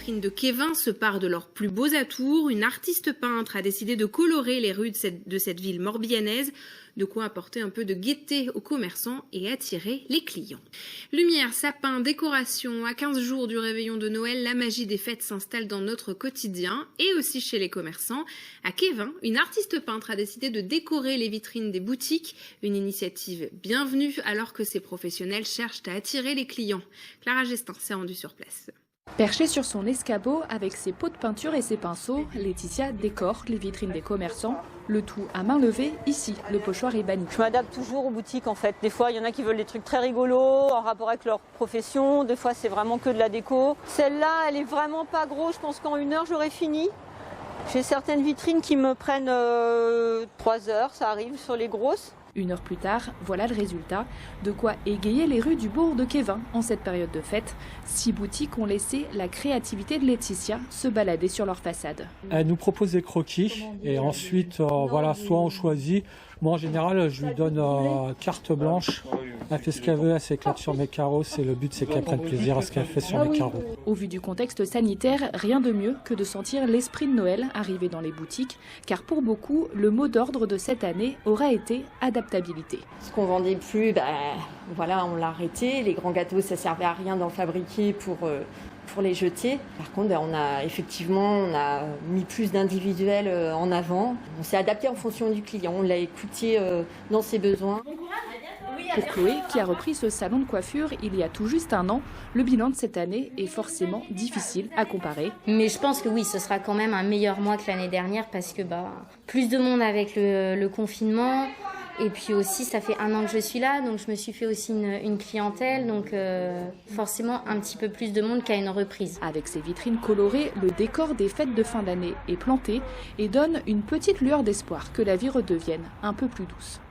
vitrines de Kévin se parent de leurs plus beaux atours. Une artiste peintre a décidé de colorer les rues de cette ville morbihanaise, de quoi apporter un peu de gaieté aux commerçants et attirer les clients. Lumière, sapin, décoration, à 15 jours du réveillon de Noël, la magie des fêtes s'installe dans notre quotidien et aussi chez les commerçants. À Kévin, une artiste peintre a décidé de décorer les vitrines des boutiques, une initiative bienvenue alors que ces professionnels cherchent à attirer les clients. Clara Gestin s'est rendue sur place. Perchée sur son escabeau, avec ses pots de peinture et ses pinceaux, Laetitia décore les vitrines des commerçants. Le tout à main levée, ici, le pochoir est banni. Je m'adapte toujours aux boutiques en fait. Des fois, il y en a qui veulent des trucs très rigolos, en rapport avec leur profession. Des fois, c'est vraiment que de la déco. Celle-là, elle est vraiment pas grosse. Je pense qu'en 1 heure, j'aurai fini. J'ai certaines vitrines qui me prennent 3 heures, ça arrive sur les grosses. 1 heure plus tard, voilà le résultat. De quoi égayer les rues du bourg de Kévin en cette période de fête. 6 boutiques ont laissé la créativité de Laetitia se balader sur leur façade. Elle nous propose des croquis et ensuite, voilà, soit on choisit. Moi, en général, je lui donne carte blanche. Elle fait ce qu'elle veut, elle s'éclate sur mes carreaux. Le but, c'est qu'elle prenne plaisir à ce qu'elle fait sur mes carreaux. Au vu du contexte sanitaire, rien de mieux que de sentir l'esprit de Noël arriver dans les boutiques. Car pour beaucoup, le mot d'ordre de cette année aura été adaptabilité. Ce qu'on vendait plus, voilà, on l'a arrêté. Les grands gâteaux, ça servait à rien d'en fabriquer pour les jeter. Par contre, on a mis plus d'individuels en avant. On s'est adapté en fonction du client. On l'a écouté dans ses besoins. Pour Chloé, qui a repris ce salon de coiffure il y a tout juste 1 an, le bilan de cette année est forcément difficile à comparer. Mais je pense que oui, ce sera quand même un meilleur mois que l'année dernière parce que plus de monde avec le confinement. Et puis aussi, ça fait 1 an que je suis là, donc je me suis fait aussi une clientèle, donc forcément un petit peu plus de monde qu'à une reprise. Avec ses vitrines colorées, le décor des fêtes de fin d'année est planté et donne une petite lueur d'espoir que la vie redevienne un peu plus douce.